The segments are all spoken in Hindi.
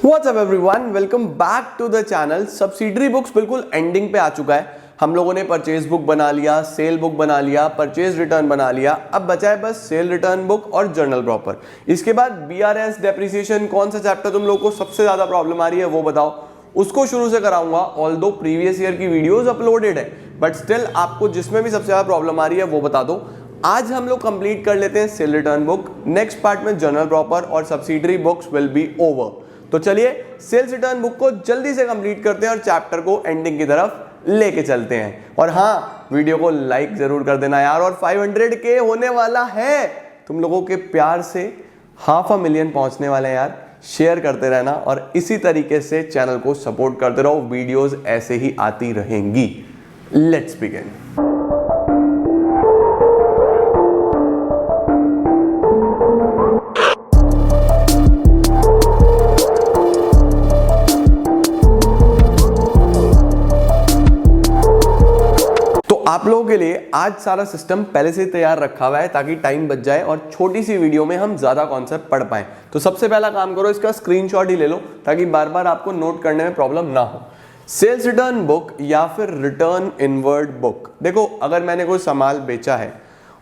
What's up everyone, welcome back to the channel. Subsidiary books बिल्कुल एंडिंग पे आ चुका है। हम लोगों ने परचेज बुक बना लिया, सेल बुक बना लिया, परचेज रिटर्न बना लिया। अब बचा है बस सेल रिटर्न बुक और जर्नल प्रॉपर। इसके बाद बीआरएस डेप्रिसिएशन, कौन सा चैप्टर तुम लोगों को सबसे ज्यादा प्रॉब्लम आ रही है वो बताओ, उसको शुरू से कराऊंगा। ऑल्दो प्रीवियस ईयर की वीडियोस अपलोडेड है, बट स्टिल आपको जिसमें भी सबसे ज्यादा प्रॉब्लम आ रही है वो बता दो। आज हम लोग कंप्लीट कर लेते हैं cell return book, next part में जर्नल प्रॉपर और subsidiary books will be over. तो चलिए सेल्स रिटर्न बुक को जल्दी से कंप्लीट करते हैं और चैप्टर को एंडिंग की तरफ लेके चलते हैं। और हाँ, वीडियो को लाइक जरूर कर देना यार। और 500K होने वाला है, तुम लोगों के प्यार से 500,000 पहुंचने वाले हैं यार। शेयर करते रहना और इसी तरीके से चैनल को सपोर्ट करते रहो, वीडियोस ऐसे ही आती रहेंगी। Let's begin. आप लोगों के लिए आज सारा सिस्टम पहले से तैयार रखा हुआ है ताकि टाइम बच जाए और छोटी सी वीडियो में हम ज्यादा कॉन्सेप्ट पढ़ पाएं। तो सबसे पहला काम करो, इसका स्क्रीनशॉट ही ले लो ताकि बार बार आपको नोट करने में प्रॉब्लम ना हो। सेल्स रिटर्न बुक या फिर रिटर्न इनवर्ड बुक। देखो, अगर मैंने कोई सामान बेचा है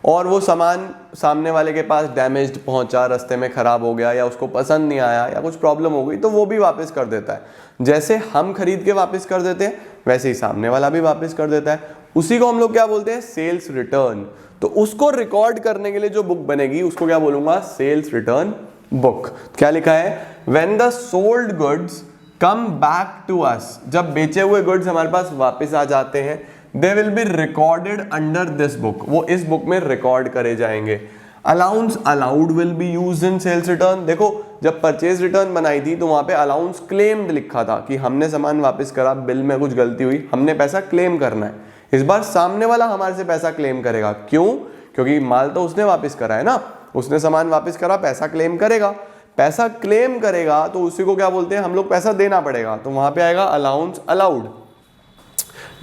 और वो सामान सामने वाले के पास डैमेज्ड पहुंचा, रास्ते में खराब हो गया या उसको पसंद नहीं आया या कुछ प्रॉब्लम हो गई, तो वो भी वापस कर देता है। जैसे हम खरीद के वापस कर देते हैं वैसे ही सामने वाला भी वापस कर देता है। उसी को हम लोग क्या बोलते हैं? Sales return. तो उसको रिकॉर्ड करने के लिए जो बुक बनेगी उसको क्या बोलूंगा? Sales return book. क्या लिखा है? When the sold goods come back to us, जब बेचे हुए गुड्स हमारे पास वापस आ जाते हैं, they will be recorded under this book, वो इस बुक में रिकॉर्ड करे जाएंगे। Allowance allowed will be used in sales return. देखो, जब परचेज रिटर्न बनाई थी तो वहां पे अलाउंस क्लेम्ड लिखा था कि हमने सामान वापस करा, बिल में कुछ गलती हुई, हमने पैसा क्लेम करना है। इस बार सामने वाला हमारे से पैसा क्लेम करेगा। क्यों? क्योंकि माल तो उसने वापस करा है ना, उसने सामान वापस करा, पैसा क्लेम करेगा। पैसा क्लेम करेगा तो उसी को क्या बोलते हैं? हम लोग पैसा देना पड़ेगा, तो वहां पे आएगा allowance allowed.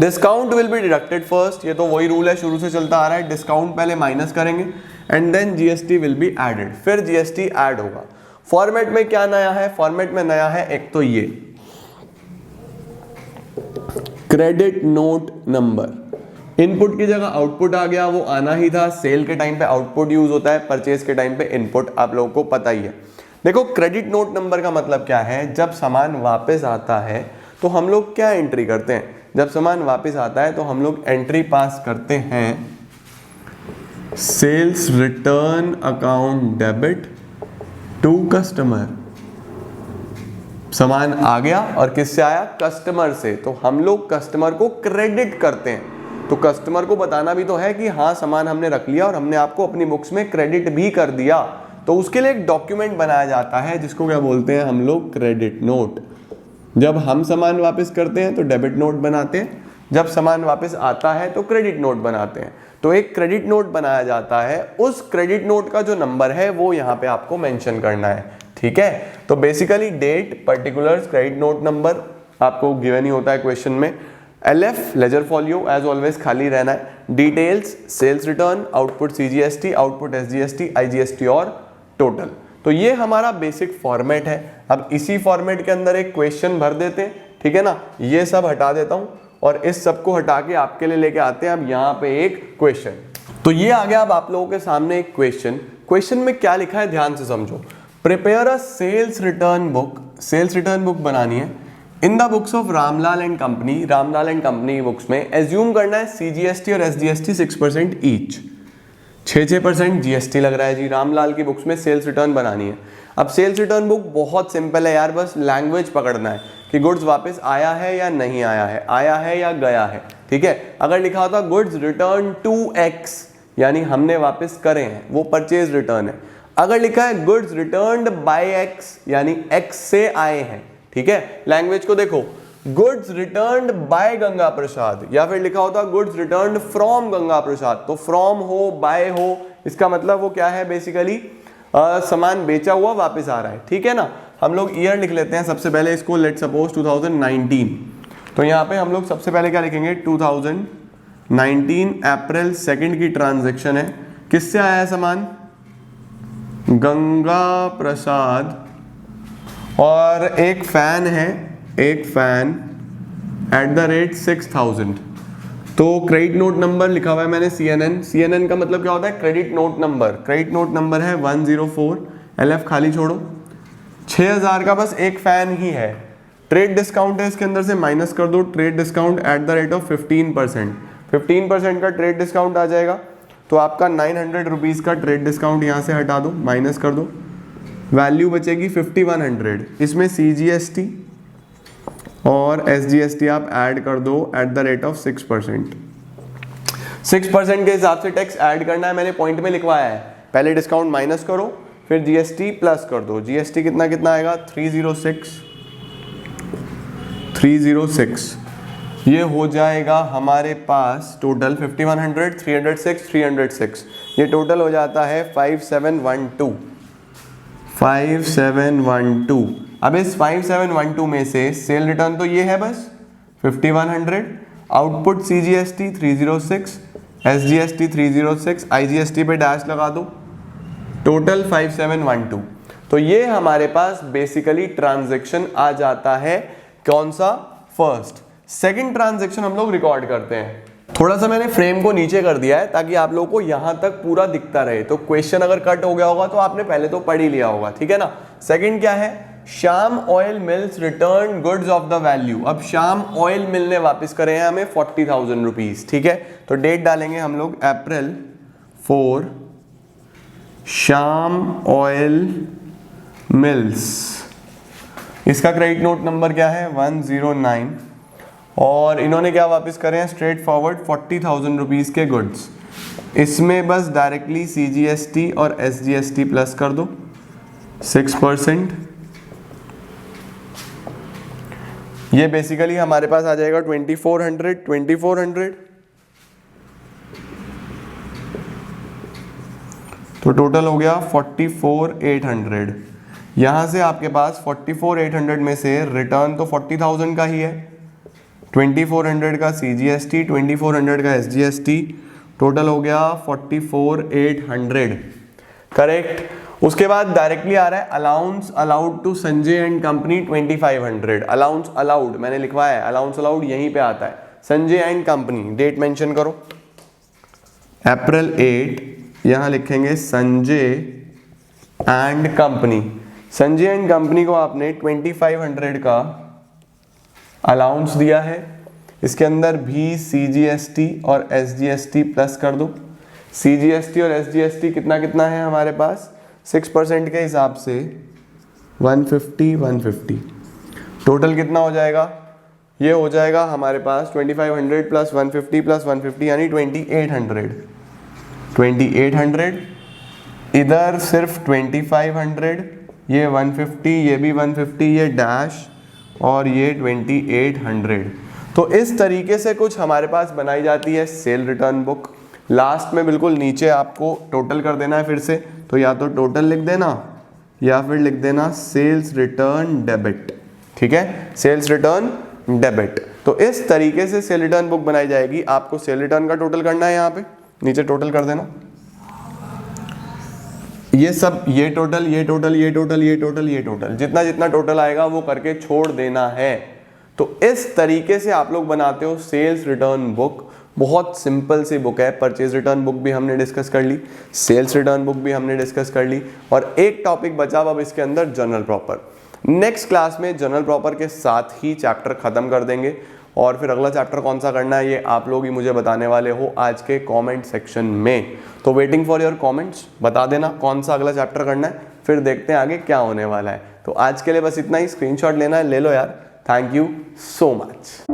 Discount will be deducted first, ये तो वही रूल है, शुरू से चलता आ रहा है। डिस्काउंट पहले माइनस करेंगे and then GST will be added, फिर जीएसटी ऐड होगा। फॉर्मेट में क्या नया है? फॉर्मेट में नया है एक तो ये क्रेडिट नोट नंबर। इनपुट की जगह आउटपुट आ गया, वो आना ही था। सेल के टाइम पे आउटपुट यूज होता है, परचेज के टाइम पे इनपुट, आप लोगों को पता ही है। देखो, क्रेडिट नोट नंबर का मतलब क्या है? जब सामान वापस आता है तो हम लोग क्या एंट्री करते हैं? जब सामान वापस आता है तो हम लोग एंट्री पास करते हैं sales return account debit to customer. सामान आ गया और किससे आया? कस्टमर से, तो हम लोग कस्टमर को क्रेडिट करते हैं। तो कस्टमर को बताना भी तो है कि हाँ, सामान हमने रख लिया और हमने आपको अपनी बुक्स में क्रेडिट भी कर दिया। तो उसके लिए एक डॉक्यूमेंट बनाया जाता है जिसको क्या बोलते हैं हम लोग? Credit note. जब हम सामान वापस करते हैं तो डेबिट नोट बनाते हैं, जब सामान वापस आता है तो क्रेडिट नोट बनाते हैं। तो एक क्रेडिट नोट बनाया जाता है, उस क्रेडिट नोट का जो नंबर है वो यहाँ पे आपको मेंशन करना है, ठीक है। तो basically date, particulars, credit note number आपको गिवन ही होता है क्वेश्चन में। LF ledger folio as always खाली रहना है। Details, sales return, output CGST, output SGST, IGST और टोटल। तो ये हमारा बेसिक फॉर्मेट है। अब इसी फॉर्मेट के अंदर एक क्वेश्चन भर देते हैं, ठीक है ना। ये सब हटा देता हूं और इस सब को हटा के आपके लिए लेके आते हैं अब यहाँ पे एक क्वेश्चन। तो ये आ गया अब आप लोगों के सामने एक क्वेश्चन। क्वेश्चन में क्या लिखा है ध्यान से समझो। Prepare a sales return book, sales return book बनानी है in the books of Ramlal and company. Ramlal and company books में एज्यूम करना है सीजीएसटी और एसजीएसटी 6% ईच, 6% जीएसटी लग रहा है जी। रामलाल की बुक्स में सेल्स रिटर्न बनानी है। अब सेल्स रिटर्न बुक बहुत सिंपल है यार, बस लैंग्वेज पकड़ना है कि गुड्स वापस आया है या नहीं आया है, आया है या गया है, ठीक है। अगर लिखा होता गुड्स रिटर्न टू एक्स, यानी हमने वापस करे हैं, वो परचेज रिटर्न है। अगर लिखा है गुड्स रिटर्न्ड बाय एक्स, यानी एक्स से आए हैं, ठीक है। लैंग्वेज को देखो, goods returned bye Ganga Prasad, या फिर लिखा होता goods returned from Ganga Prasad. तो फ्रॉम हो, बाय हो, इसका मतलब वो क्या है? बेसिकली सामान बेचा हुआ वापस आ रहा है, ठीक है ना। हम लोग ईयर लिख लेते हैं सबसे पहले इसको, लेट सपोज 2019। तो यहाँ पे हम लोग सबसे पहले क्या लिखेंगे? 2019 अप्रैल 2 की ट्रांजैक्शन है। किससे आया है सामान? गंगा प्रसाद और एक फैन है, एक फैन @6000। तो क्रेडिट नोट नंबर लिखा हुआ है मैंने CNN का मतलब क्या होता है, credit note number. Credit note number है 104, LF खाली छोड़ो। 6000 का बस एक फैन ही है। ट्रेड डिस्काउंट है, इसके अंदर से माइनस कर दो ट्रेड डिस्काउंट @15%। 15% का ट्रेड डिस्काउंट आ जाएगा, तो आपका 900 रुपीज़ का ट्रेड डिस्काउंट यहाँ से हटा दो, माइनस कर दो, वैल्यू बचेगी 5100। इसमें CGST और SGST आप ऐड कर दो @6%। 6% के हिसाब से टैक्स ऐड करना है, मैंने पॉइंट में लिखवाया है। पहले डिस्काउंट माइनस करो, फिर GST प्लस कर दो। GST कितना कितना आएगा, 306। ये हो जाएगा हमारे पास टोटल 5100, 306। ये टोटल हो जाता है 5712। अब इस 5712 में से सेल रिटर्न तो ये है बस 5100, आउटपुट CGST 306, SGST 306, IGST पे डैश लगा दो, टोटल 5712। तो ये हमारे पास बेसिकली ट्रांजैक्शन आ जाता है। कौन सा, फर्स्ट। सेकंड ट्रांजैक्शन हम लोग रिकॉर्ड करते हैं। थोड़ा सा मैंने फ्रेम को नीचे कर दिया है ताकि आप लोगों को यहां तक पूरा दिखता रहे। तो क्वेश्चन अगर कट हो गया होगा तो आपने पहले तो पढ़ ही लिया होगा, ठीक है ना। सेकंड क्या है, Shyam oil mills return goods of the value. अब श्याम ऑयल मिल ने वापस करे हैं हमें 40,000 रुपीज, ठीक है। तो डेट डालेंगे हम लोग April 4, श्याम ऑयल मिल्स। इसका क्रेडिट नोट नंबर क्या है, 109। और इन्होंने क्या वापस करे हैं, स्ट्रेट फॉरवर्ड 40,000 रुपीज़ के गुड्स। इसमें बस डायरेक्टली CGST और SGST प्लस कर दो 6%। ये बेसिकली हमारे पास आ जाएगा 2400। तो टोटल हो गया 44,800। यहाँ से आपके पास 44,800 में से रिटर्न तो 40,000 का ही है, 2400 का CGST, 2400 का SGST, टोटल हो गया 44,800, करेक्ट। उसके बाद डायरेक्टली आ रहा है allowance allowed to Sanjay and company 2500। Allowance allowed मैंने लिखवाया है, अलाउंस अलाउड यहीं पे आता है, Sanjay and company. Date mention करो, April 8, यहाँ लिखेंगे Sanjay and company. Sanjay and company को आपने 2500 का अलाउंस दिया है, इसके अंदर भी CGST और SGST प्लस कर दो। CGST और SGST कितना कितना है हमारे पास, 6% के हिसाब से 150। टोटल कितना हो जाएगा, ये हो जाएगा हमारे पास 2500 प्लस 150 प्लस 150 यानी 2800। इधर सिर्फ 2500, ये 150, ये भी 150, ये डैश और ये 2800। तो इस तरीके से कुछ हमारे पास बनाई जाती है सेल रिटर्न बुक। लास्ट में बिल्कुल नीचे आपको टोटल कर देना है फिर से, तो या तो टोटल लिख देना या फिर लिख देना सेल्स रिटर्न डेबिट, ठीक है, सेल्स रिटर्न डेबिट। तो इस तरीके से सेल रिटर्न बुक बनाई जाएगी। आपको सेल रिटर्न का टोटल करना है, यहाँ पे नीचे टोटल कर देना, ये सब, ये टोटल, ये टोटल, ये टोटल, ये टोटल, ये टोटल, जितना जितना टोटल आएगा वो करके छोड़ देना है। तो इस तरीके से आप लोग बनाते हो सेल्स रिटर्न बुक। बहुत सिंपल सी बुक है। परचेज रिटर्न बुक भी हमने डिस्कस कर ली, सेल्स रिटर्न बुक भी हमने डिस्कस कर ली, और एक टॉपिक बचा अब इसके अंदर, जनरल प्रॉपर। नेक्स्ट क्लास में जनरल प्रॉपर के साथ ही चैप्टर खत्म कर देंगे, और फिर अगला चैप्टर कौन सा करना है ये आप लोग ही मुझे बताने वाले हो आज के कमेंट सेक्शन में। तो वेटिंग फॉर योर कमेंट्स, बता देना कौन सा अगला चैप्टर करना है, फिर देखते हैं आगे क्या होने वाला है। तो आज के लिए बस इतना ही, स्क्रीनशॉट लेना है ले लो यार। Thank you so much.